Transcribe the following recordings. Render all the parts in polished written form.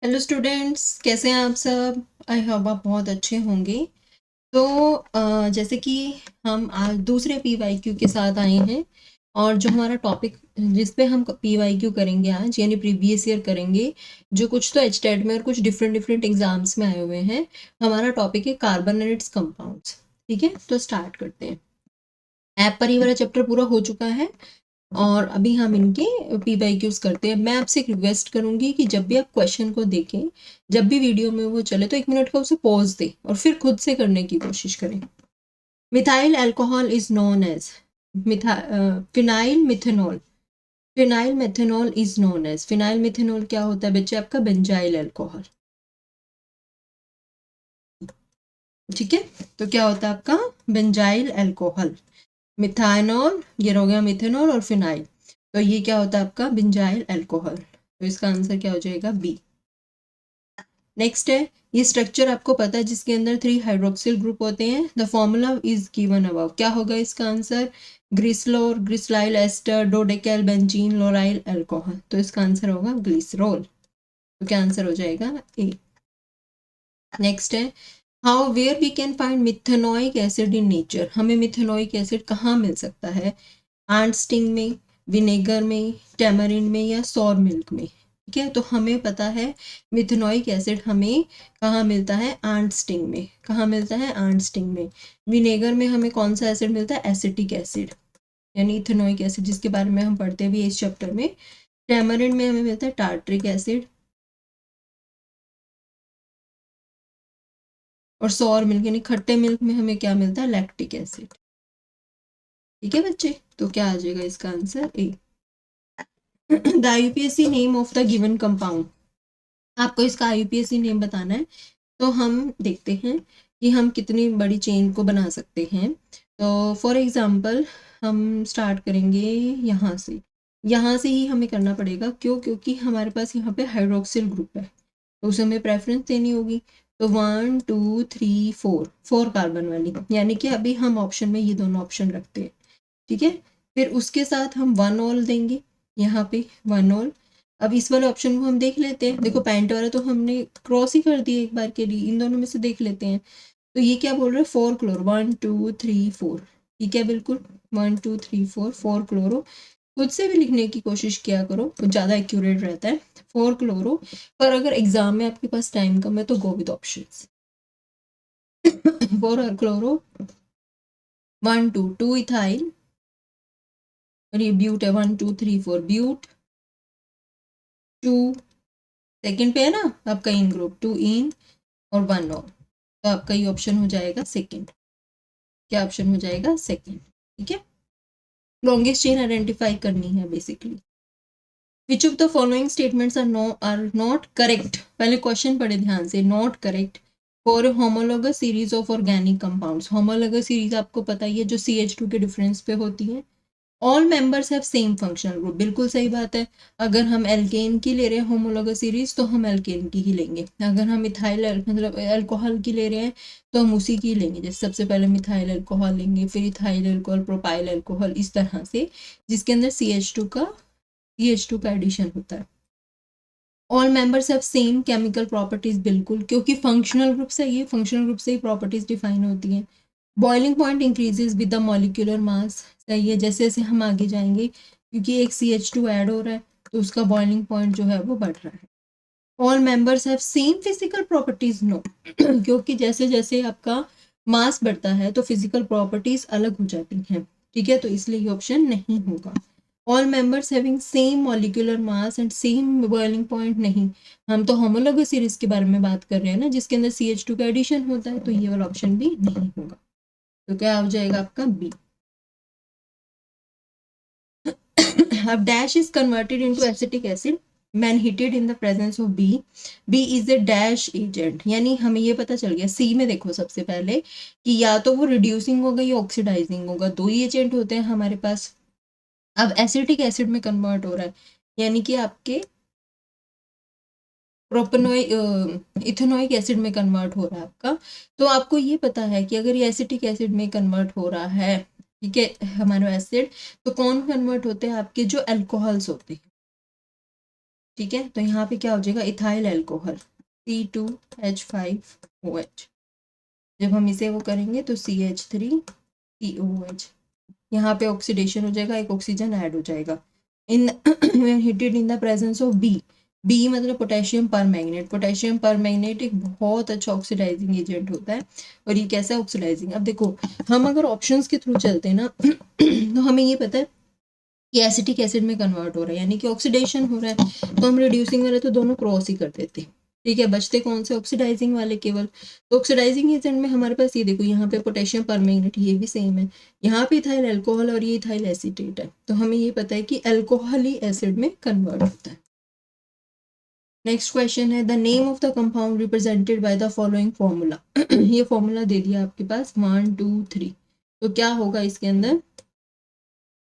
Hello students, कैसे हैं आप सब। आई होप आप बहुत अच्छे होंगे। तो जैसे कि हम आज दूसरे पीवाईक्यू के साथ आए हैं और जो हमारा टॉपिक जिस पे हम पीवाईक्यू करेंगे आज यानी प्रीवियस ईयर करेंगे, जो कुछ तो एचटेट में और कुछ डिफरेंट डिफरेंट एग्जाम्स में आए हुए हैं। हमारा टॉपिक है कार्बन एंड इट्स कंपाउंड्स। ठीक है, तो स्टार्ट करते हैं। ऐप पर ये वाला चैप्टर पूरा हो चुका है और अभी हम इनके पीवाईक्यूज करते हैं। मैं आपसे एक रिक्वेस्ट करूंगी कि जब भी आप क्वेश्चन को देखें, जब भी वीडियो में वो चले तो 1 मिनट का उसे पॉज दें और फिर खुद से करने की कोशिश करें। Methyl alcohol is known as phenyl methanol. Phenyl methanol is known as, phenyl methanol क्या होता है बच्चे? आपका बेंजाइल अल्कोहल। ठीक है, तो क्या होता है आपका बेंजाइल अल्कोहल। मिथाइनॉल ये हो गया मिथेनॉल, और फिनाइल तो ये क्या होता है आपका बेंजाइल अल्कोहल। तो इसका आंसर क्या हो जाएगा? बी। नेक्स्ट है, ये स्ट्रक्चर आपको पता है जिसके अंदर 3 हाइड्रोक्सिल ग्रुप होते हैं। The formula is given above. क्या होगा इसका answer? Glycerol, glyceryl ester, dodecyl benzene, lauryl alcohol. तो इसका आंसर होगा ग्लिसरोल। तो क्या आंसर हो जाएगा? ए। नेक्स्ट है, how where we can find methanoic acid in nature. हमें मिथेनोइक एसिड कहाँ मिल सकता है? आंट स्टिंग में, विनेगर में, टैमरिन में या सौर मिल्क में। ठीक है, तो हमें पता है मिथेनोइक एसिड हमें कहाँ मिलता है? आंट स्टिंग में। कहाँ मिलता है? आंट स्टिंग में। विनेगर में हमें कौन सा एसिड मिलता है? एसिटिक एसिड यानी इथेनोइक एसिड, जिसके बारे में हम पढ़ते भी इस चैप्टर में। टैमरिन में हमें मिलता है टार्ट्रिक एसिड, और सौर मिल्क यानी खट्टे मिल्क में हमें क्या मिलता है? Lactic acid. ठीक है बच्चे, तो क्या आ जाएगा इसका answer? A. The IUPAC name of the given compound. आपको इसका आईयूपीएसी नेम बताना है। तो हम देखते हैं कि हम कितनी बड़ी चेन को बना सकते हैं। तो फॉर एग्जांपल हम स्टार्ट करेंगे यहाँ से। यहाँ से ही हमें करना पड़ेगा, क्यों? क्योंकि हमारे पास यहाँ पे हाइड्रोक्सिल ग्रुप है तो उसे हमें प्रेफरेंस देनी होगी। तो 1 2 3 4 4 कार्बन वाली, यानी कि अभी हम ऑप्शन में ये दोनों ऑप्शन रखते हैं। ठीक है, फिर उसके साथ हम 1 ऑल देंगे यहाँ पे, 1 ऑल। अब इस वाले ऑप्शन को हम देख लेते हैं। देखो पैंट वाला तो हमने क्रॉस ही कर दिया एक बार के लिए, इन दोनों में से देख लेते हैं। तो ये क्या बोल रहे हैं? 4 क्लोरो, 1 2 3 4। ठीक है, बिल्कुल 1 2 3 4 4 क्लोरो। खुद से भी लिखने की कोशिश किया करो तो ज़्यादा एक्यूरेट रहता है। 4 क्लोरो। पर अगर एग्जाम में आपके पास टाइम कम है तो go with option. 4 chloro, 1 2 2 ethyl, और ये ब्यूट है 1 2 3 4 ब्यूट। 2 सेकेंड पे है ना आपका इन ग्रुप, 2 इन और 1 ऑल। तो आपका ये ऑप्शन हो जाएगा सेकेंड। क्या ऑप्शन हो जाएगा? सेकेंड। ठीक है, लॉन्गेस्ट चेन आइडेंटिफाई करनी है basically. Which of the following statements are not correct. पहले क्वेश्चन पढ़े ध्यान से। Not correct for homologous series of organic compounds. Homologous series आपको पता ही है, जो CH2 के डिफरेंस पे होती है। All members have same functional group. बिल्कुल सही बात है। अगर हम एल्केन की ले रहे हैं होमोलोगस सीरीज तो हम एल्केन की ही लेंगे। अगर हम मिथाइल मतलब अल्कोहल की ले रहे हैं तो हम उसी की लेंगे। जैसे सबसे पहले मिथाइल अल्कोहल लेंगे, फिर इथाइल अल्कोहल, प्रोपाइल अल्कोहल, इस तरह से, जिसके अंदर CH2 का एडिशन होता है। All members have same chemical properties. बिल्कुल, क्योंकि फंक्शनल ग्रुप से ये फंक्शनल ग्रुप से ही प्रॉपर्टीज डिफाइन होती हैं। Boiling point increases with the molecular mass. सही है, जैसे जैसे हम आगे जाएंगे क्योंकि एक CH2 ऐड हो रहा है तो उसका बॉइलिंग पॉइंट जो है वो बढ़ रहा है। All members have same physical properties. No, क्योंकि जैसे जैसे आपका मास बढ़ता है तो फिजिकल प्रॉपर्टीज अलग हो जाती हैं। ठीक है, तो इसलिए ये ऑप्शन नहीं होगा। All members having same molecular mass and same boiling point. नहीं, हम तो होमोलोगस सीरीज के बारे में बात कर रहे हैं ना, जिसके अंदर CH2 का एडिशन होता है, तो ये वाला ऑप्शन भी नहीं होगा। तो क्या हो जाएगा आपका? बी। अब dash is converted into acetic acid when heated in the presence of B. B is a dash agent, यानी हमें ये पता चल गया। सी में देखो सबसे पहले कि या तो वो रिड्यूसिंग होगा या ऑक्सीडाइजिंग होगा, दो ही एजेंट होते हैं हमारे पास। अब एसिटिक एसिड में कन्वर्ट हो रहा है, यानी कि आपके प्रोपेनोइक इथेनोइक एसिड में कन्वर्ट हो रहा है आपका। तो आपको ये पता है कि अगर ये एसिटिक एसिड में कन्वर्ट हो रहा है, ठीक है, हमारा एसिड, तो कौन कन्वर्ट होते हैं? आपके जो अल्कोहल्स होते हैं। ठीक है, तो यहाँ पे क्या हो जाएगा, इथाइल अल्कोहल C2H5OH। जब हम इसे वो करेंगे तो CH3COOH, यहाँ पे ऑक्सीडेशन हो जाएगा, एक ऑक्सीजन ऐड हो जाएगा। In heated in the presence of B मतलब पोटेशियम परमैंगनेट। पोटेशियम परमैंगनेट एक बहुत अच्छा ऑक्सीडाइजिंग एजेंट होता है। और ये कैसा ऑक्सीडाइजिंग, अब देखो हम अगर ऑप्शंस के थ्रू चलते हैं ना तो हमें ये पता है कि एसिटिक एसिड में कन्वर्ट हो रहा है, यानी कि ऑक्सीडेशन हो रहा है, तो हम रिड्यूसिंग वाले तो दोनों क्रॉस ही कर देते हैं। ठीक है, बचते कौन से, ऑक्सीडाइजिंग वाले केवल। तो ऑक्सीडाइजिंग एजेंट में हमारे पास ये देखो, यहाँ पे पोटेशियम परमैंगनेट, ये भी सेम है, यहाँ पे इथाइल अल्कोहल और ये इथाइल एसीटेट है, तो हमें ये पता है कि अल्कोहल ही एसिड में कन्वर्ट होता है। नेक्स्ट क्वेश्चन है, the name of the compound represented by the following formula. ये फॉर्मूला दे दिया आपके पास 1 2 3, तो क्या होगा इसके अंदर,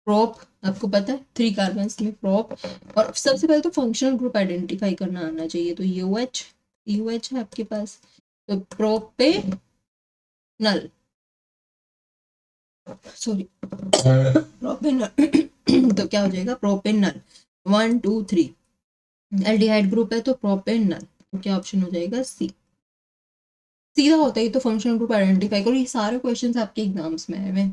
प्रोप, आपको पता है 3 कार्बन में प्रोप। और सबसे पहले तो फंक्शनल ग्रुप आइडेंटिफाई करना आना चाहिए, तो यूएच है आपके पास, तो प्रोपेनल, सॉरी प्रोपेनल तो क्या हो जाएगा, प्रोपेनल 1 2 3। एल्डिहाइड ग्रुप है तो प्रोपेनल, तो क्या ऑप्शन हो जाएगा, सी। सीधा होता है, ये तो फंक्शनल ग्रुप आइडेंटिफाई करो, ये सारे क्वेश्चंस आपके एग्जाम्स में आए हुए।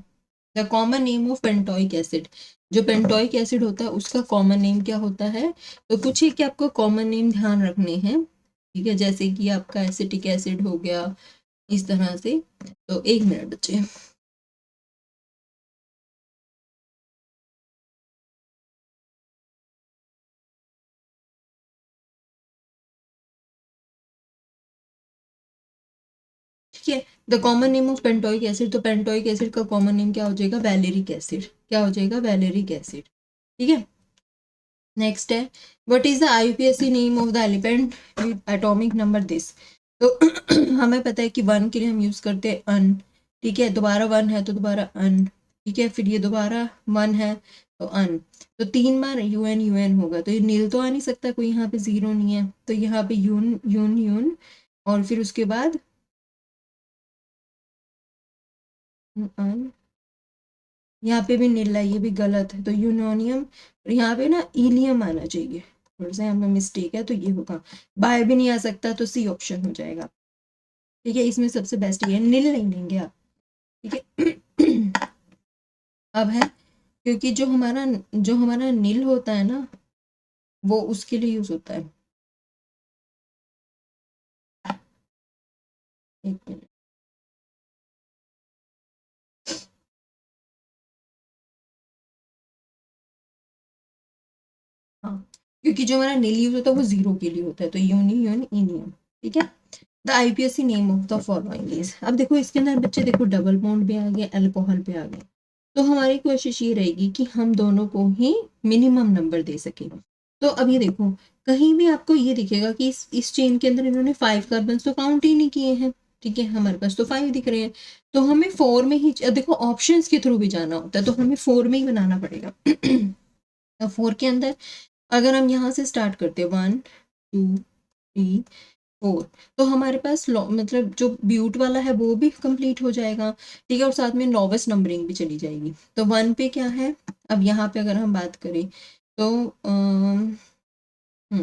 The common name of pentanoic acid, जो पेंटोइक एसिड होता है उसका कॉमन नेम क्या होता है, तो कुछ ही कि आपको कॉमन नेम ध्यान रखने हैं। ठीक है, जैसे कि आपका एसिटिक एसिड हो गया, इस तरह से। तो 1 मिनट बच्चे, ठीक है। The common name of pentanoic acid, तो पेंटोइक एसिड का कॉमन नेम क्या हो जाएगा, वैलेरिक एसिड, क्या हो जाएगा, वैलेरिक एसिड। ठीक है, नेक्स्ट है, what is the IUPAC name of the element with atomic number this. तो हमें पता है कि 1 के लिए हम यूज करते हैं अन, ठीक है, दोबारा 1 है तो दोबारा अन, ठीक है, फिर ये दोबारा 1 है तो अन, तो 3 बार यूएन यूएन होगा, तो ये नील तो आ नहीं सकता, कोई यहाँ पे 0 नहीं है, तो यहाँ पे यून यून यून, और फिर उसके बाद अन, यहाँ पे भी नीला, ये भी गलत है, तो यूनोनियम, यहाँ पे ना इलियम आना चाहिए, थोड़ा सा यहाँ पे मिस्टेक है, तो ये होगा। बाय भी नहीं आ सकता, तो सी ऑप्शन हो जाएगा। ठीक है, इसमें सबसे बेस्ट ये है, नील नहीं लेंगे आप। ठीक है अब है, क्योंकि जो हमारा नील होता है ना, वो उसके लिए यूज होता है। एक मिनट, हाँ, क्योंकि जो हमारा नील यूज होता है वो 0 के लिए होता है, तो यूनी यून इनियम। ठीक है, the IPSC name of the following is, अब देखो इसके अंदर बच्चे देखो डबल बॉन्ड भी आ गए, अल्कोहल पे आ गए, तो हमारी कोशिश ये रहेगी कि हम दोनों को ही मिनिमम नंबर दे सकें। तो अब ये देखो, कहीं भी आपको ये दिखेगा कि इस चेन के अंदर इन्होंने 5 कार्बन तो काउंट ही नहीं किए हैं। ठीक है, हमारे पास तो 5 दिख रहे हैं, तो हमें 4 में ही, देखो ऑप्शंस के थ्रू भी जाना होता है, तो हमें 4 में ही बनाना पड़ेगा। तो 4 के अंदर अगर हम यहाँ से स्टार्ट करते हैं 1 2 3 4, तो हमारे पास मतलब जो ब्यूट वाला है वो भी कंप्लीट हो जाएगा। ठीक है, और साथ में नॉवेस्ट नंबरिंग भी चली जाएगी। तो 1 पे क्या है, अब यहाँ पे अगर हम बात करें तो तो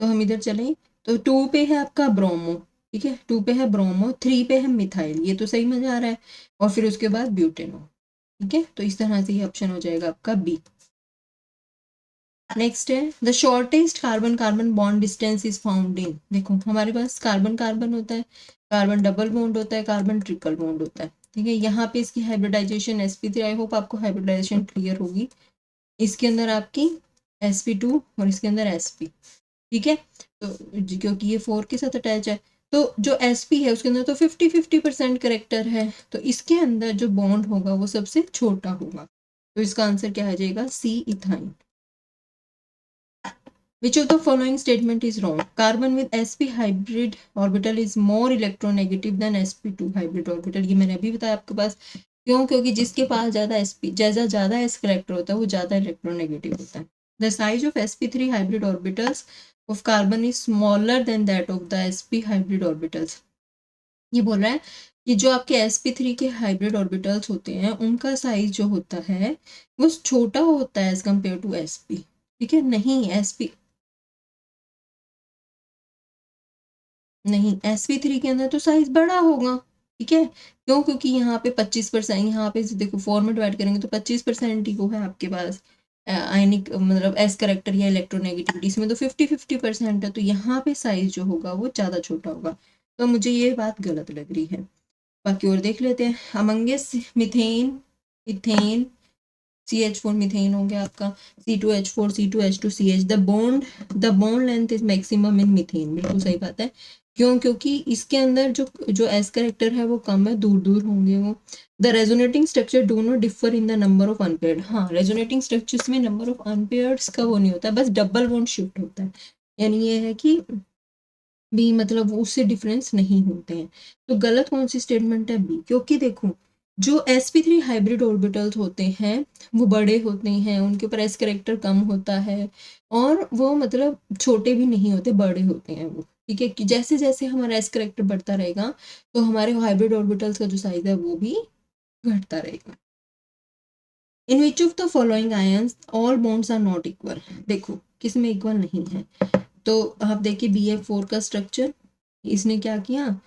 हम इधर चलें, तो 2 पे है आपका ब्रोमो, ठीक है, 2 पे है ब्रोमो, 3 पे है मिथाइल, ये तो सही मजा आ रहा है, और फिर उसके बाद ब्यूटेनो। ठीक है, तो इस तरह से ये ऑप्शन हो जाएगा आपका बी। नेक्स्ट है, the shortest carbon carbon bond distance is found in, देखो हमारे पास कार्बन कार्बन होता है, कार्बन डबल बॉन्ड होता है, कार्बन ट्रिपल बॉन्ड होता है। ठीक है, यहाँ पे इसकी हाइब्रिडाइजेशन sp3, आई होप आपको हाइब्रिडाइजेशन क्लियर होगी। इसके अंदर आपकी sp2 और इसके अंदर sp। ठीक है, तो क्योंकि ये 4 के साथ अटैच है, तो जो sp है उसके अंदर तो 50-50% करेक्टर है, तो इसके अंदर जो बॉन्ड होगा वो सबसे छोटा होगा, तो इसका आंसर क्या आ जाएगा, सी ethyne. Which of the following statement is wrong? Carbon with sp hybrid orbital is more electronegative than sp2 hybrid orbital. ये मैंने अभी बताया आपके पास, क्यों, क्योंकि जिसके पास ज्यादा sp, जैसा ज्यादा s करेक्टर होता है वो ज्यादा इलेक्ट्रोनेगेटिव होता है। The size of sp3 hybrid orbitals of carbon is smaller than that of the sp hybrid orbitals. ये बोल रहा है कि जो आपके sp3 के हाइब्रिड ऑर्बिटल्स होते हैं उनका साइज जो होता है वो छोटा होता है एज कम्पेयर टू sp। ठीक है, नहीं sp नहीं, sp3 के अंदर तो साइज बड़ा होगा, ठीक है, क्यों, क्योंकि यहाँ पे 25%, यहाँ पे देखो 4 में डिवाइड करेंगे तो 25% ही वो है आपके पास आयनिक, मतलब एस करेक्टर या इलेक्ट्रोनेगेटिविटी, इसमें तो 50-50% है, तो यहाँ पे साइज जो होगा वो ज़्यादा छोटा होगा, तो मुझे ये बात गलत लग रही है। बाकी और देख लेते हैं। Among Us methane, ethane, CH4 methane हो गया आपका, C2H4, C2H2, CH, the bond length is maximum in methane, बिल्कुल सही बात है, क्यों, क्योंकि इसके अंदर जो जो एस करेक्टर है वो कम है, दूर दूर होंगे वो। The resonating structure do not differ in the number of unpaired, हाँ रेजोनेटिंग स्ट्रक्चर्स में नंबर ऑफ अनपेयर्ड्स का वो नहीं होता, बस डबल बॉन्ड शिफ्ट होता है, यानी ये है कि बी मतलब उससे डिफरेंस नहीं होते हैं, तो गलत कौन सी स्टेटमेंट है, बी, क्योंकि देखो जो sp3 हाइब्रिड ऑर्बिटल्स होते हैं वो बड़े होते हैं, उनके ऊपर एस करेक्टर कम होता है, और वो मतलब छोटे भी नहीं होते, बड़े होते हैं वो, ठीक है, कि जैसे जैसे हमारा एस करेक्टर बढ़ता रहेगा तो हमारे हाइब्रिड ऑर्बिटल्स का जो साइज है वो भी घटता रहेगा। In which of the following ions all bonds are not equal, देखो किसमें इक्वल नहीं है, तो आप देखिए BF4 का स्ट्रक्चर, इसने क्या किया,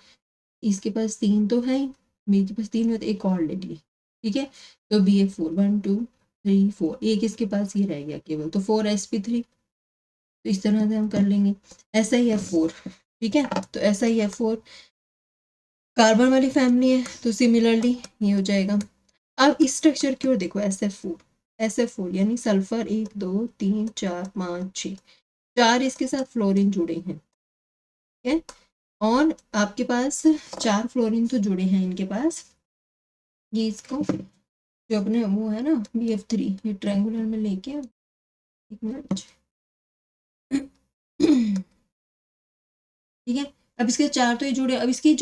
इसके पास 3 तो है, बी के पास 3 है तो एक और ले लिए, ठीक है, तो BF4 1 2 3 4, एक इसके पास ये रह गया केवल, तो 4sp3, तो इस तरह से हम कर लेंगे। SiF4, ठीक है, तो SiF4 कार्बन वाली फैमिली है, तो सिमिलरली ये हो जाएगा। अब इस स्ट्रक्चर की ओर देखो, SF4 यानी सल्फर 1 2 3 4 5 6, 4 इसके साथ फ्लोरीन जुड़े हैं, ठीक है, और आपके पास 4 फ्लोरीन तो जुड़े हैं इनके पास, ये इसको जो अपने वो है ना BF3, ये ट्रायंगुलर में लेके, एक मिनट, ठीक है, अब इसके 4 तो ये जुड़े, अब इसकी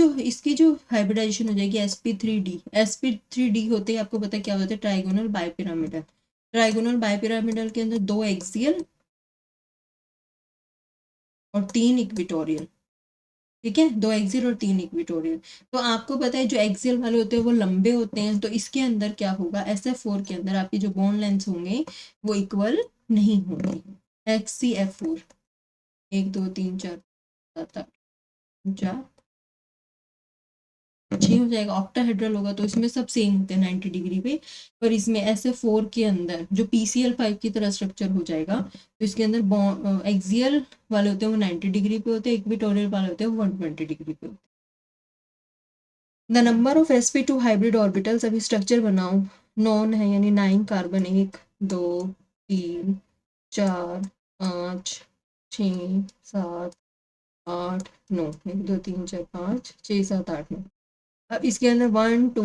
जो हाइब्रिडाइजेशन हो जाएगी sp3d होते ही आपको पता है क्या होता है, ट्राइगोनल बाइपिरामिडल, ट्राइगोनल बाइपिरामिडल के अंदर 2 एक्सियल और 3 इक्विटोरियल, ठीक है, 2 एक्सियल और 3 इक्विटोरियल, तो आपको पता है जो एक्सियल वाले होते हैं वो लंबे होते हैं, तो इसके अंदर क्या होगा, SF4 के अंदर आपकी जो बॉन्ड लेंथ होंगे वो इक्वल नहीं होंगे। HCF4 1 2 3 4 7 8 4 6 हो जाएगा, ऑक्टाहेड्रल होगा, तो इसमें सब सेम होते हैं 90 डिग्री पे, पर इसमें SF4 के अंदर जो PCl5 की तरह स्ट्रक्चर हो जाएगा, तो इसके अंदर एक्सियल वाले होते हैं वो 90 डिग्री पे होते हैं, इक्विटोरियल वाले होते हैं वो 120 डिग्री पे होते हैं। The number of sp2 hybrid orbitals, अभी स्ट्रक्चर बनाओ, नॉन है यानी 9 कार्बन 1 2 3 4 5 6 7 8 9, 1 2 3 4 5 6 7 8 9, अब इसके अंदर 1 2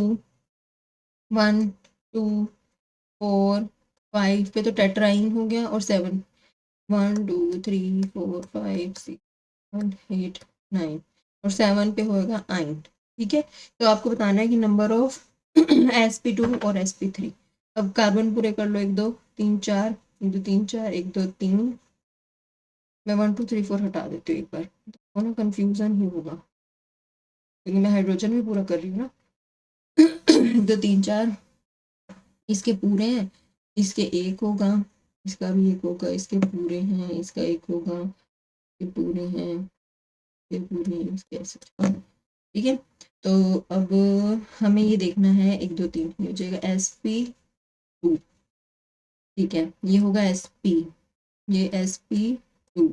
4 5 पे तो टेट्राइन हो गया, और 7 1 2 3 4 5 6 7 8 9, और 7 पे होगा आइन, ठीक है, तो आपको बताना है कि नंबर ऑफ sp2 और sp3। अब कार्बन पूरे कर लो, 1 2 3 4 1 2 3 4 1 2 3, मैं 1 2 3 4 हटा देती हूँ एक बार, तो कंफ्यूजन ही होगा, क्योंकि मैं हाइड्रोजन भी पूरा कर रही हूँ ना। 2 3 4 इसके पूरे हैं, इसके एक होगा, इसका भी एक होगा, इसके पूरे हैं, इसका एक होगा, ये पूरे हैं, ये पूरे हैं, इसके ऐसे, ठीक है, तो अब हमें ये देखना है 1 2 3, ये हो जाएगा sp2, ठीक है, ये होगा sp, ये sp2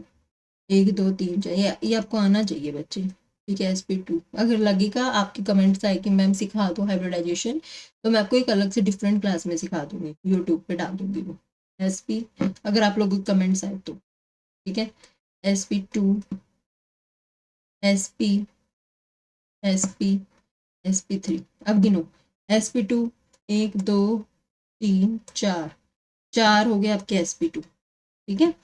1 2 3 4, ये आपको आना चाहिए बच्चे, ठीक है, sp2, अगर लगेगा आपके कमेंट्स आए कि मैम सिखा दो हाइब्रिडाइजेशन, तो मैं आपको एक अलग से डिफरेंट क्लास में सिखा दूंगी, यूट्यूब पे डाल दूंगी वो sp, अगर आप लोगों के कमेंट्स आए तो, ठीक है, sp2 sp sp sp3, अब गिनो, sp2 1 2 3 4, 4 हो गए आपके sp2, ठीक है,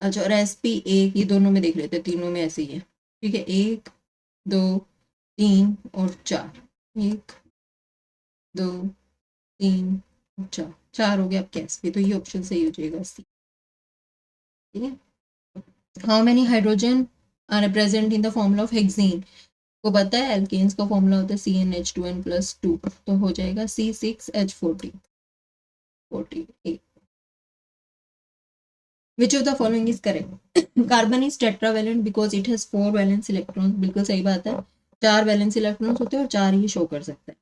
अच्छा, और sp1 ये दोनों में देख लेते हैं, तीनों में ऐसे ही है, ठीक है, 1 2 3 और 4, 1 2 3 और 4, 4 हो गए आपके sp, तो ये ऑप्शन सही हो जाएगा सी, ठीक है। How many hydrogen are present in the formula of hexane, को पता है एल्केन्स का फॉर्मूला होता है CnH2n+2, तो हो जाएगा C6H14, 48, which of the following is correct, carbon is tetravalent because it has 4 valence electrons, बिल्कुल सही बात है, 4 वैलेंस इलेक्ट्रॉन्स होते हैं और 4 ही शो कर सकता है।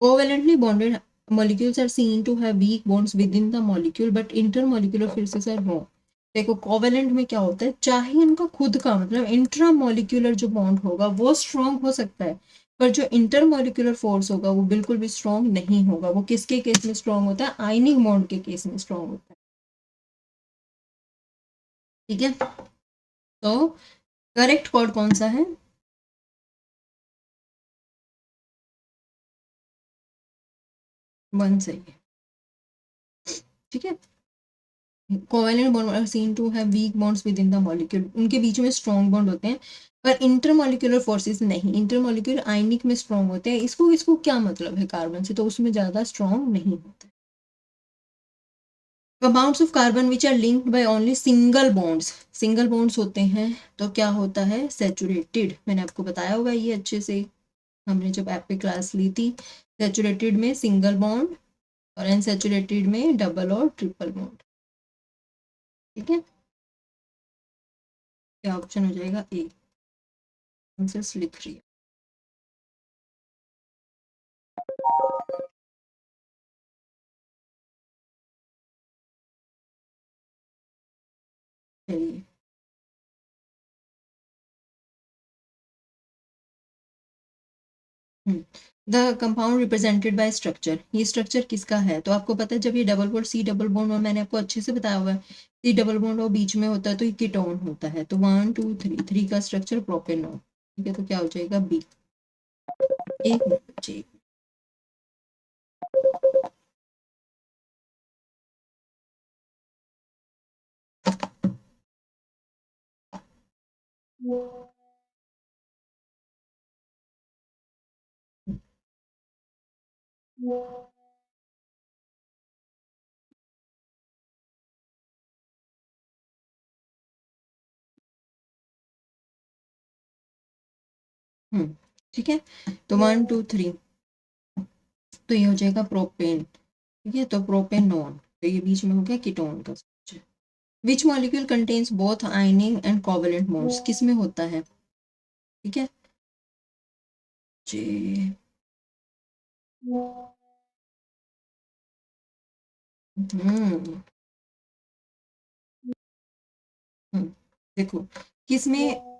Covalently bonded molecules are seen to have weak bonds within the molecule but intermolecular forces are wrong। देखो कोवेलेंट में क्या होता है, चाहे इनका खुद का मतलब इंट्रामोलिक्यूलर जो बॉन्ड होगा वो स्ट्रॉन्ग हो सकता है, पर जो इंटरमोलिक्यूलर फोर्स होगा वो बिल्कुल भी स्ट्रॉन्ग नहीं होगा। वो किसके केस में स्ट्रॉन्ग होता है, आयनिक बॉन्ड के केस में स्ट्रॉन्ग होता है। ठीक है, तो करेक्ट कोड कौन सा है, 1 सही है। ठीक है, covalent bond are seen to have weak bonds within the molecule, उनके बीच में स्ट्रॉन्ग बॉन्ड होते हैं, पर इंटरमोलिक्यूलर फोर्सेस नहीं, इंटरमोलिक्यूलर आयनिक में स्ट्रॉन्ग होते हैं। इसको इसको क्या मतलब है कार्बन से, तो उसमें ज्यादा स्ट्रॉन्ग नहीं होते। Compounds of carbon which are linked by only single bonds, single bonds होते हैं तो क्या होता है, सैचुरेटेड। मैंने आपको बताया होगा ये अच्छे से, हमने जब ऐप पे क्लास ली थी। सैचुरेटेड में सिंगल बॉन्ड और अनसैचुरेटेड में डबल और ट्रिपल बॉन्ड। ठीक है, क्या ऑप्शन हो जाएगा ए, आंसर लिख रही है। चलिए, the compound represented by structure, ये स्ट्रक्चर किसका है, तो आपको पता है जब ये double bond C double bond, और मैंने आपको अच्छे से बताया हुआ है सी डबल बॉन्ड और बीच में होता है तो ये कीटोन होता है। तो 1 2 3, 3 का स्ट्रक्चर प्रोपेनॉन। ठीक है, तो क्या हो जाएगा बी। एक मिनट बच्चे, ठीक है, तो 1 2 3, तो ये हो जाएगा प्रोपेन। ठीक है, तो प्रोपेनॉन, तो ये बीच में हो गया कीटोन का structure. Which molecule contains both ionic and covalent bonds, किस में होता है। ठीक है जी, हम्म देखो किस में,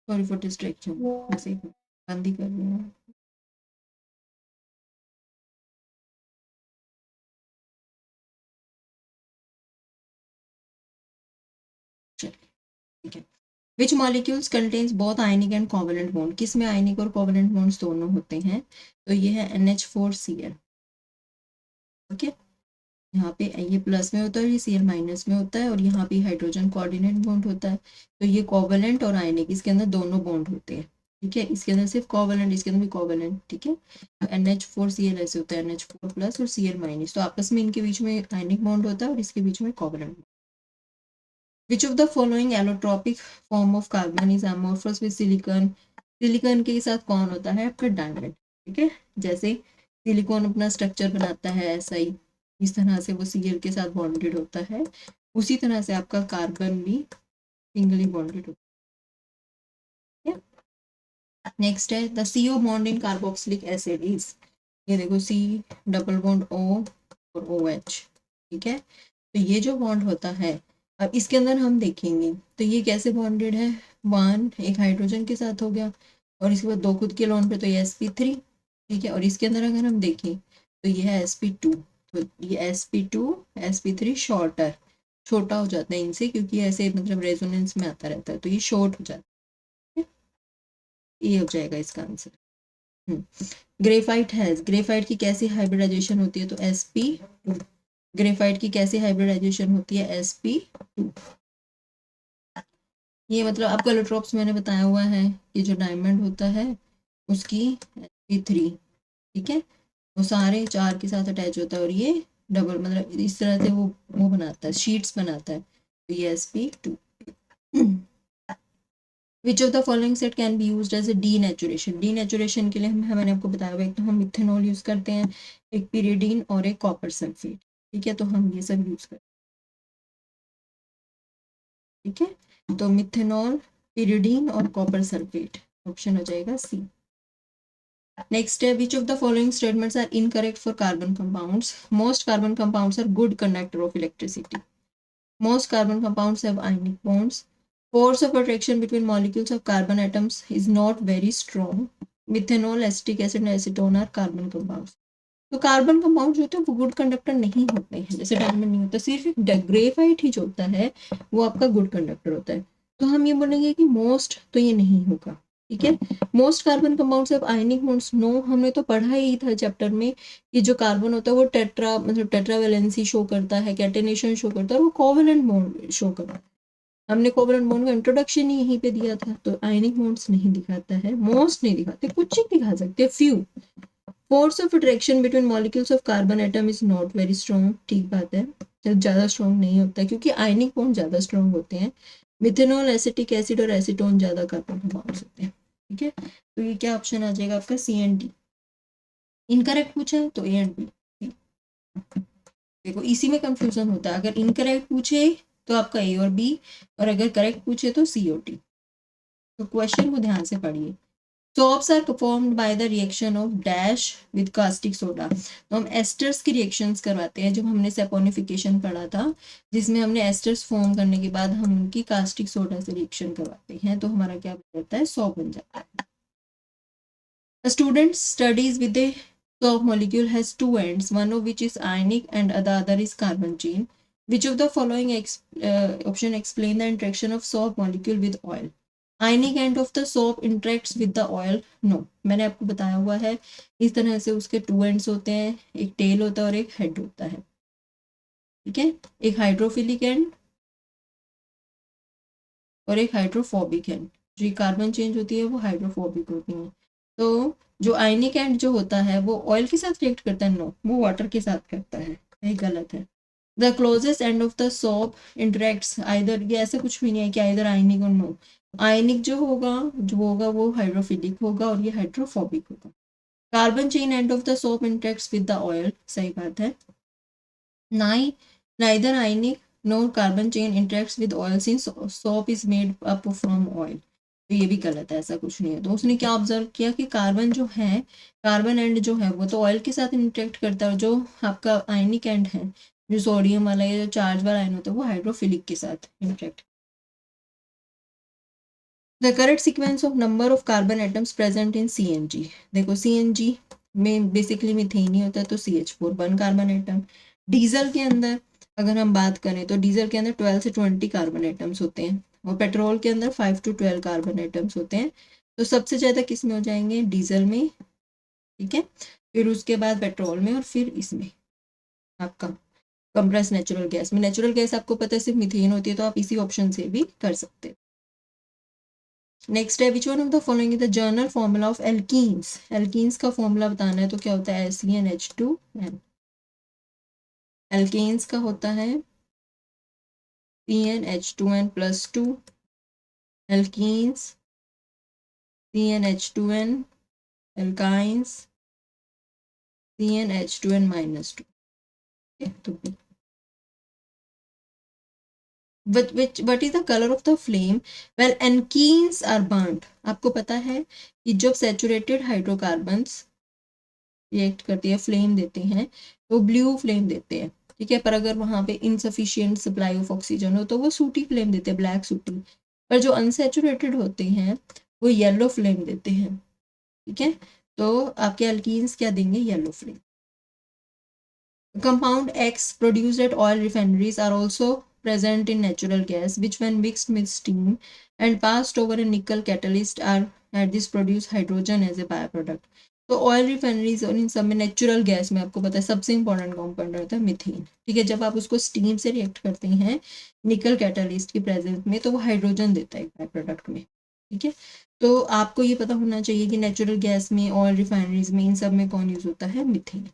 सॉरी फॉर डिस्ट्रैक्शन, वैसे ही बंद ही कर रही हूँ। ठीक है, which molecules contains both ionic and covalent bond, किस में आयनिक और कोवेलेंट बॉन्ड्स दोनों होते हैं, तो ये है NH4Cl। ओके, यहाँ पे ये प्लस में होता है, ये Cl माइनस में होता है, और यहाँ पे हाइड्रोजन कोऑर्डिनेट बॉन्ड होता है। तो ये कोवेलेंट और आयनिक, इसके अंदर दोनों बॉन्ड होते हैं। ठीक है, इसके अंदर सिर्फ कोवेलेंट, इसके अंदर भी कोवेलेंट। ठीक है, NH4Cl ऐसे होता है, NH4 प्लस और Cl माइनस, तो आपस में इनके बीच में आयनिक बॉन्ड होता है और इसके बीच में covalent. Which of the following allotropic form of carbon is amorphous with silicon, silicon के साथ कौन होता है आपका डायमंड। ठीक है, जैसे सिलिकॉन अपना स्ट्रक्चर बनाता है ऐसा ही, इस तरह से वो Cl के साथ बॉन्डेड होता है, उसी तरह से आपका कार्बन भी सिंगली बॉन्डेड होता है। नेक्स्ट है the CO bond in carboxylic acid is, ये देखो C डबल बॉन्ड O और OH। ठीक है, तो ये जो बॉन्ड होता है, अब इसके अंदर हम देखेंगे तो ये कैसे बॉन्डेड है, 1 एक हाइड्रोजन के साथ हो गया, और इसके बाद 2 खुद के लोन पे, तो ये sp3। ठीक है, और इसके अंदर अगर हम देखें तो ये है sp2, तो ये sp2 sp3 शॉर्टर, छोटा हो जाता है इनसे, क्योंकि ऐसे मतलब रेजोनेंस में आता रहता है, तो ये शॉर्ट हो जाता है। ये हो जाएगा इसका आंसर। ग्रेफाइट है, ग्रेफाइट की कैसी हाइब्रिडाइजेशन होती है, तो sp2, ग्रेफाइट की कैसी हाइब्रिडाइजेशन होती है, sp2। ये मतलब आपको एलोट्रोप्स मैंने बताया हुआ है, ये जो डायमंड होता है उसकी sp3। ठीक है, वो सारे 4 के साथ अटैच होता है, और ये डबल मतलब इस तरह से वो बनाता है, शीट्स बनाता है, तो ये sp2। Which of the following set can be used as a denaturation, denaturation के लिए मैंने आपको बताया हुआ, एक तो हम मिथेनॉल यूज करते हैं, एक पीरियडीन और एक कॉपर सल्फेट। ठीक है, तो हम ये सब यूज करें। ठीक है, तो मिथेनॉल, pyridine और कॉपर सल्फेट, ऑप्शन हो जाएगा सी। नेक्स्ट है, which of the following statements are incorrect for carbon compounds? Most carbon compounds are good conductor of electricity. Most carbon compounds have ionic bonds. Force of attraction between molecules of carbon atoms is not very strong. Methanol, acetic acid and acetone are carbon compounds. तो carbon compound जो होते हैं वो good conductor नहीं होते हैं, जैसे diamond नहीं होता, सिर्फ ग्रेफाइट ही जो होता है वो आपका गुड कंडक्टर होता है। तो हम ये बोलेंगे कि मोस्ट तो ये नहीं होगा। ठीक है, most carbon compounds have ionic bonds, no, हमने तो पढ़ा ही था चैप्टर में कि जो कार्बन होता है वो टेट्रा मतलब टेट्रावेलेंसी शो करता है, कैटेनेशन शो करता है, और वो कोवेलेंट बॉन्ड शो करता है। हमने कोवेलेंट बॉन्ड का इंट्रोडक्शन ही यहीं पे दिया था, तो आयनिक बॉन्ड्स नहीं दिखाता है, मोस्ट नहीं दिखाते, कुछ ही दिखा सकते, few. Force of attraction between molecules of carbon atom is not very strong, ठीक बात है, ज़्यादा स्ट्रॉन्ग नहीं होता है क्योंकि आयनिक बॉन्ड ज़्यादा स्ट्रॉन्ग होते हैं। मिथेनॉल, एसिटिक एसिड और एसीटोन ज़्यादा कार्बन कंपाउंड्स होते हैं। ठीक है, तो ये क्या ऑप्शन आ जाएगा आपका? सी एंड डी। इनकरेक्ट पूछा है तो ए एंड बी। देखो इसी में कंफ्यूजन होता है, अगर इनकरेक्ट पूछे तो आपका ए और बी, और अगर करेक्ट पूछे तो सी और डी। तो क्वेश्चन को ध्यान से पढ़िए। Soaps are performed by the reaction of dash with caustic soda. तो हम एस्टर्स की रिएक्शंस करवाते हैं, जब हमने सैपोनिफिकेशन पढ़ा था जिसमें हमने एस्टर्स फॉर्म करने के बाद हम उनकी कास्टिक सोडा से रिएक्शन करवाते हैं, तो हमारा क्या बन जाता है? सॉप बन जाता है। A student studies with a soap molecule has two ends, one of which is ionic and the other is carbon chain. Which of the following option explain the interaction of soap molecule with oil? Ionic end of the soap interacts with the oil, no, मैंने आपको बताया हुआ है इस तरह से उसके two ends होते हैं, एक टेल होता है और एक हेड होता है। ठीक है, एक हाइड्रोफिलिक एंड और एक हाइड्रोफोबिक एंड। जो कार्बन चेंज होती है वो हाइड्रोफोबिक होती है। तो जो आयनिक एंड जो होता है वो ऑयल के साथ रिएक्ट करता है, नो, वो वाटर के साथ करता है, ये गलत है। The closest and of the soap interacts either, ये ऐसा कुछ भी नहीं है कि आइदर आयनिक और नो, आयनिक जो होगा वो हाइड्रोफिलिक होगा और ये हाइड्रोफोबिक होगा। Carbon chain and of the soap interacts with the oil, सही बात है। Neither ionic NOR carbon chain interacts with oil since soap is made up from oil, तो ये भी गलत है, ऐसा कुछ नहीं है। तो उसने क्या ऑब्जर्व किया कि कार्बन जो है, कार्बन एंड जो है वो तो ऑयल के साथ इंटरेक्ट करता है, जो आपका आयनिक एंड है जो सोडियम वाला या जो चार्ज वाला आयन होता है वो हाइड्रोफिलिक के साथ interact. The correct sequence of number of carbon atoms present in CNG, देखो CNG में बेसिकली मीथेन ही होता है, तो CH4 1 कार्बन एटम। डीजल के अंदर अगर हम बात करें तो डीजल के अंदर 12 से 20 कार्बन एटम्स होते हैं, और पेट्रोल के अंदर 5 to 12 कार्बन एटम्स होते हैं। तो सबसे ज़्यादा किस में हो जाएंगे? डीजल में। ठीक है, फिर उसके बाद पेट्रोल में, और फिर इसमें आपका कंप्रेस नेचुरल गैस में। नेचुरल गैस आपको पता है सिर्फ मीथेन होती है, तो आप इसी ऑप्शन से भी कर सकते हैं। नेक्स्ट है, which one of the following is the general formula of alkenes? Alkenes का फॉर्मूला बताना है तो क्या होता है? CnH2n। एल्केन्स का होता है CnH2n + 2, alkenes CnH2n, alkynes CnH2n -2। तो what is the color of the flame well alkenes are burnt? आपको पता है कि जब सैचुरेटेड हाइड्रोकार्बन्स रिएक्ट करती है, फ्लेम देते हैं, तो ब्लू फ्लेम देते हैं। ठीक है, पर अगर वहाँ पे इनसफिशिएंट सप्लाई ऑफ ऑक्सीजन हो तो वो सूटी फ्लेम देते हैं, ब्लैक सूटी। पर जो अनसैचुरेटेड होते हैं वो येलो फ्लेम देते हैं। ठीक है, तो आपके अल्कीन्स क्या देंगे? Yellow flame. Compound X produced at oil refineries are also present in natural gas, which when mixed with steam and passed over a nickel catalyst are at this produce hydrogen as a byproduct. तो oil refineries और इन सब में natural gas में आपको पता है सबसे important compound होता है मीथेन। ठीक है, जब आप उसको स्टीम से रिएक्ट करते हैं निकल कैटालिस्ट की प्रेजेंस में, तो वो हाइड्रोजन देता है बाय प्रोडक्ट में। ठीक है, तो आपको ये पता होना चाहिए कि नेचुरल गैस में, ऑयल रिफाइनरीज में, इन सब में कौन यूज होता है? मीथेन।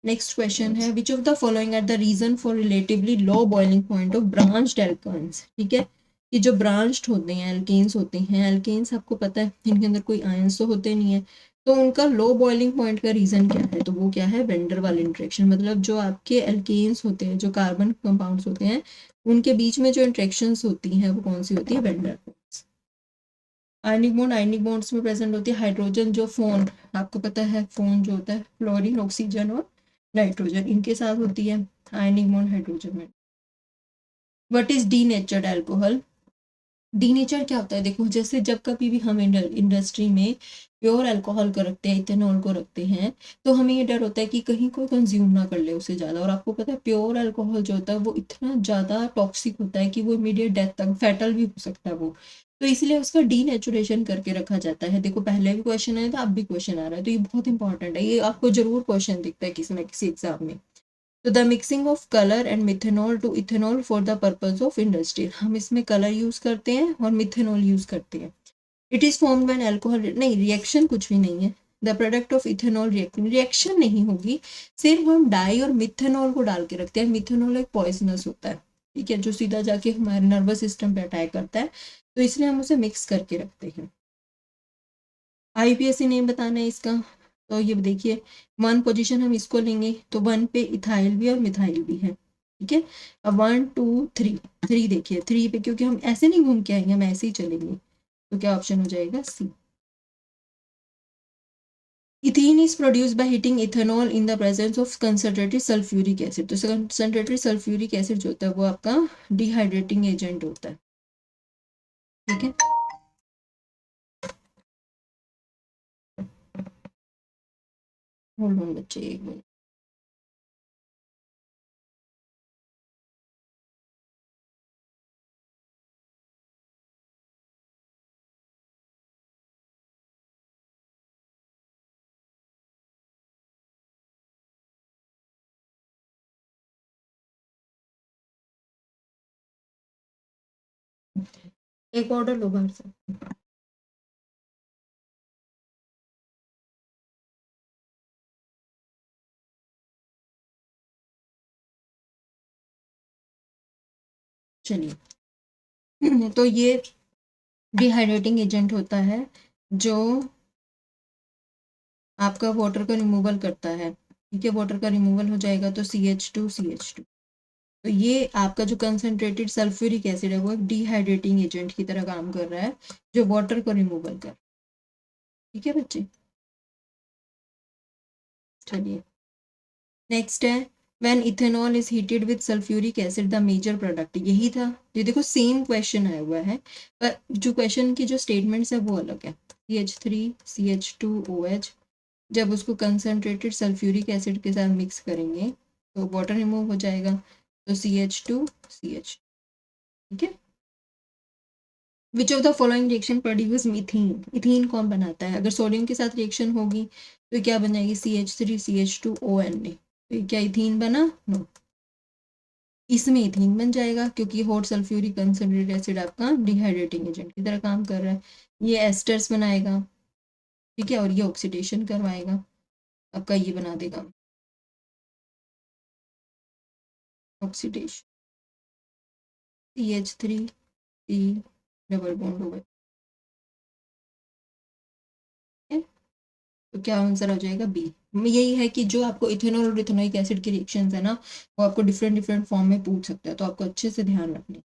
नेक्स्ट क्वेश्चन है, which of the following are the reason for relatively low boiling point of branched alkanes? ठीक है, कि जो ब्रांच्ड होते हैं एल्केन्स होते हैं, एल्केन्स आपको पता है इनके अंदर कोई आयंस तो होते नहीं है, तो उनका लो बॉइलिंग पॉइंट का रीजन क्या है, तो वो क्या है, वेंडर वाल इंटरेक्शन। मतलब जो आपके एल्केन्स होते हैं, जो कार्बन कंपाउंड्स होते हैं, उनके बीच में जो इंटरेक्शंस होती हैं वो कौन सी होती है, वेंडर बॉन्ड्स। आयनिक बॉन्ड्स में प्रेजेंट होती है हाइड्रोजन, जो फोन, आपको पता है फोन जो होता है फ्लोरीन, ऑक्सीजन और नाइट्रोजन, इनके साथ होती है आयनिक बॉन्ड हाइड्रोजन में। What is D नेचर्ड alcohol? D nature क्या होता है, देखो जैसे जब कभी भी हम इंडस्ट्री में प्योर अल्कोहल को रखते हैं, इथेनॉल को रखते हैं, तो हमें ये डर होता है कि कहीं कोई कंज्यूम ना कर ले उसे ज़्यादा। और आपको पता है प्योर अल्कोहल जो होता है वो इतना ज़्यादा टॉक्सिक होता है कि वो इमीडिएट डेथ तक फैटल भी हो सकता है वो। तो इसलिए उसका डी नेचुरेशन करके रखा जाता है। देखो पहले भी क्वेश्चन आया था, अब भी क्वेश्चन आ रहा है, तो ये बहुत इंपॉर्टेंट है, ये आपको जरूर क्वेश्चन दिखता है किसी ना किसी एग्जाम में। तो the mixing of colour and methanol to ethanol for the purpose of industry, हम इसमें कलर यूज करते हैं और मिथेनॉल यूज करते हैं। It is formed when alcohol, नहीं रिएक्शन कुछ भी नहीं है, the product of ethanol reacting, reaction नहीं होगी, सिर्फ हम डाई और मिथेनॉल को डाल के रखते हैं। मिथेनॉल एक पॉइजनस होता है, ठीक है, जो सीधा जाके हमारे नर्वस सिस्टम पे अटैक करता है, तो इसलिए हम उसे मिक्स करके रखते हैं। आईपीएससी नेम बताना है इसका, तो ये देखिए 1 पोजीशन हम इसको लेंगे, तो 1 पे इथाइल भी और मिथाइल भी है, ठीक है। अब 1 2 3, 3 देखिए, 3 पे क्योंकि हम ऐसे नहीं घूम के आएंगे, हम ऐसे ही चलेंगे, तो क्या ऑप्शन हो जाएगा, C. Ethene is produced by heating ethanol in the presence of concentrated sulphuric acid, तो कंसंट्रेटेड सल्फ्यूरिक एसिड जो होता है वो आपका डिहाइड्रेटिंग एजेंट होता है, ठीक है। होल्ड ऑन बच्चे, एक मिनट। एक ऑर्डर लो बाहर से। चलिए तो ये डिहाइड्रेटिंग एजेंट होता है जो आपका वाटर का रिमूवल करता है, ठीक है, वाटर का रिमूवल हो जाएगा तो CH2 तो ये आपका जो कंसंट्रेटेड सल्फ्यूरिक एसिड है वो एक डिहाइड्रेटिंग एजेंट की तरह काम कर रहा है, जो वाटर को रिमूवल कर, ठीक है बच्चे। चलिए नेक्स्ट है, when ethanol is heated with sulphuric acid the major product, यही था, ये देखो सेम क्वेश्चन आया हुआ है, पर जो क्वेश्चन की जो स्टेटमेंट्स है वो अलग है। CH3 CH2OH, जब उसको कंसनट्रेटेड सल्फ्यूरिक एसिड के साथ मिक्स करेंगे तो वाटर रिमूव हो जाएगा, तो CH2CH, ठीक है। Which of the following reaction produce methane, ethene कौन बनाता है, अगर सोडियम के साथ रिएक्शन होगी तो क्या बन जाएगी, CH3CH2ONA, तो ये क्या इथीन बना, नो, इसमें इथीन बन जाएगा क्योंकि हॉट सल्फ्यूरिक कंसनट्रेटेड एसिड आपका डिहाइड्रेटिंग एजेंट की तरह काम कर रहा है, ये एस्टर्स बनाएगा, ठीक है, और ये ऑक्सीडेशन करवाएगा, आपका ये बना देगा ऑक्सीडेशन, CH3C डबल बॉन्ड हो गया, तो क्या आंसर हो जाएगा, बी। यही है कि जो आपको इथेनॉल और इथेनोइक एसिड की रिएक्शंस है ना, वो आपको डिफरेंट डिफरेंट फॉर्म में पूछ सकता है, तो आपको अच्छे से ध्यान रखना।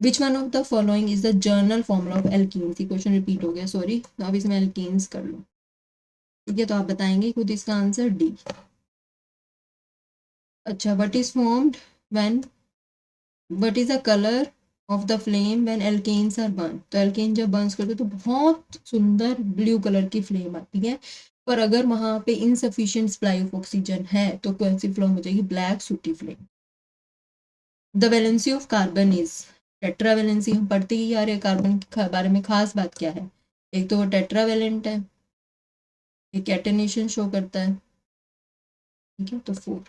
Which one of the following is the journal formula of alkenes, ये क्वेश्चन रिपीट हो गया, सॉरी, तो अब इसमें एल्कीन्स कर लो, ठीक है, तो आप बताएंगे खुद इसका आंसर डी। अच्छा, what is formed when, what is the colour of the flame when alkanes are burn, तो एल्केन जब बर्न करते तो बहुत सुंदर ब्लू कलर की फ्लेम आती है, पर अगर वहां पे इनसफिशिएंट सप्लाई ऑफ ऑक्सीजन है तो कौन सी फ्लेम हो जाएगी, ब्लैक सूटी flame. The valency of carbon is, tetra valency हम पढ़ते ही आ रहे हैं, कार्बन के बारे में खास बात क्या है, एक तो वो टेट्रा वैलेंट है, ये कैटेनेशन शो करता है, ठीक है, तो 4।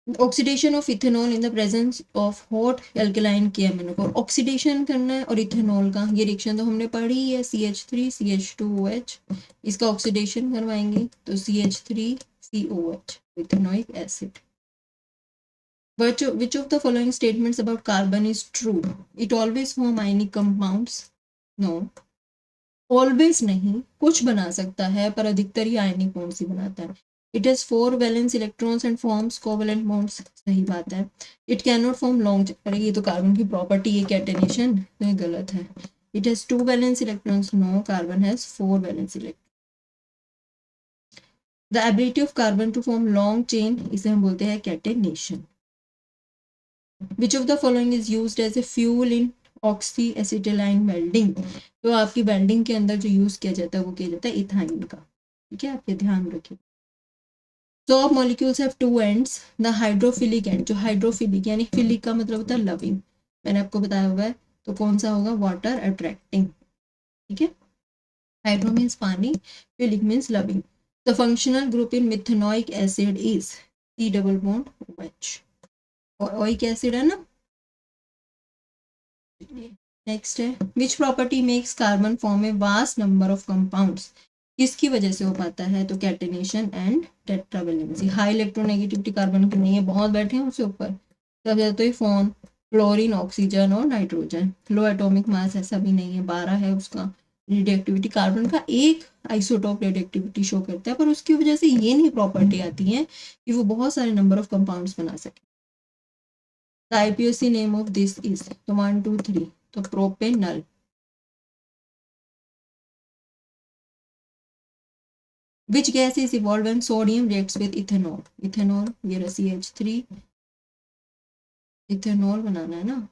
Oxidation of ethanol in the presence of hot alkaline KMnO को ऑक्सीडेशन करना है, और इथेनॉल का ये रिएक्शन तो हमने पढ़ी है, CH3CH2OH, इसका ऑक्सीडेशन करवाएंगे तो CH3COH, ethanoic acid. Which of the following statements about carbon is true? It always form ionic compounds. No. Always नहीं, कुछ बना सकता है, पर अधिकतर ये आयनिक बॉन्ड्स ही बनाता है। It has 4 valence electrons and forms covalent bonds, सही बात है। It can not form long, अरे ये तो कार्बन की प्रॉपर्टी है कैटेनेशन, तो ये गलत है। It has 2 valence electrons, no, carbon has 4 valence electron. The ability of carbon to form long chain, इसे हम बोलते हैं catenation. Which of the following is used as a fuel in oxy acetylene welding, तो आपकी welding के अंदर जो use किया जाता है वो किया जाता है इथाइन का, ठीक है, आप ये ध्यान रखिए। So of molecules have two ends, the hydrophilic end, जो हाइड्रोफिलिक यानी फिलिक का मतलब होता है लविंग, मैंने आपको बताया हुआ है, तो कौन सा होगा, वाटर अट्रैक्टिंग, ठीक है। हाइड्रो मीन्स पानी, philic means loving. The functional group in methanoic acid is C double bond OH, oic acid है ना। नेक्स्ट है, which property makes carbon form a vast number of compounds, किसकी वजह से हो पाता है, तो catenation and tetravalency. High electronegativity carbon की नहीं है, बहुत बैठे हैं उसके ऊपर, सब ज्यादा तो फोन, क्लोरीन, ऑक्सीजन और नाइट्रोजन। लो एटॉमिक मास ऐसा भी नहीं है, 12 है उसका। रेडियोएक्टिविटी कार्बन का एक आइसोटोप रेडियोएक्टिविटी शो करता है, पर उसकी वजह से ये नहीं प्रॉपर्टी आती है कि वो बहुत सारे नंबर ऑफ कंपाउंड्स बना सके। The IPSC name of this is, तो 1 2 3, तो propanal. Which gas is evolved when sodium reacts with ethanol? Ethanol, ये रहा CH3, इथेनॉल बनाना है ना,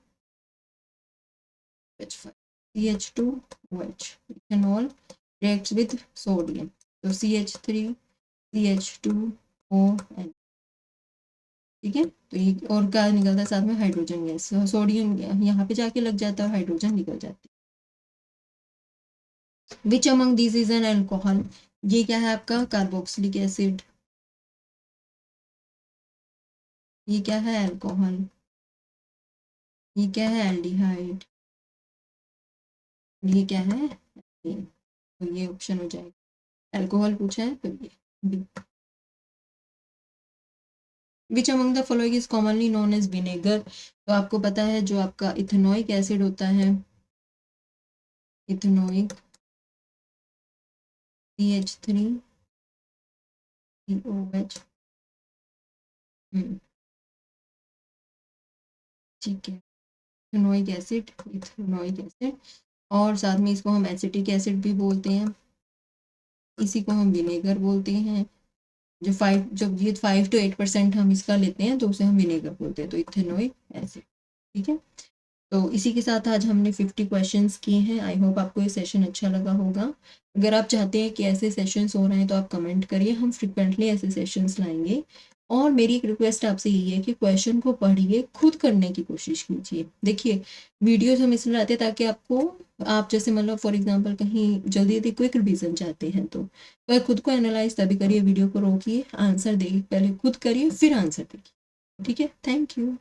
CH2OH, ethanol reacts with sodium, तो CH3 CH2ON, ठीक है। तो ये और क्या निकलता है साथ में, हाइड्रोजन गैस, सोडियम यहाँ पे जाके लग जाता है, हाइड्रोजन निकल जाती है। Which among this is an alcohol, ये क्या है आपका, कार्बोक्सिलिक एसिड, ये क्या है अल्कोहल, ये क्या है एल्डिहाइड, ये क्या है, तो ये ऑप्शन हो जाएगा, अल्कोहल पूछा है तो ये B. Which among the following is commonly known as vinegar, तो आपको पता है जो आपका इथेनोइक एसिड होता है, इथेनोइक CH3COH, ठीक है, इथेनोइक एसिड, इथेनोइक एसिड, और साथ में इसको हम एसिटिक एसिड भी बोलते हैं, इसी को हम विनेगर बोलते हैं। जब ये 5 to 8% हम इसका लेते हैं तो उसे हम विनेगर बोलते हैं, तो इथेनोइक एसिड, ठीक है। तो इसी के साथ आज हमने 50 क्वेश्चंस किए हैं। आई होप आपको ये सेशन अच्छा लगा होगा। अगर आप चाहते हैं कि ऐसे सेशंस हो रहे हैं तो आप कमेंट करिए, हम फ्रिक्वेंटली ऐसे सेशंस लाएंगे। और मेरी एक रिक्वेस्ट आपसे यही है कि क्वेश्चन को पढ़िए, खुद करने की कोशिश कीजिए। देखिए वीडियोस हम इसलिए लाते हैं ताकि आपको, आप जैसे मतलब फॉर एग्जांपल कहीं जल्दी जल्दी क्विक रिवीजन चाहते हैं तो खुद को एनालाइज तभी करिए, वीडियो को रोकिए, आंसर देखिए, पहले खुद करिए फिर आंसर देखिए, ठीक है। Thank you.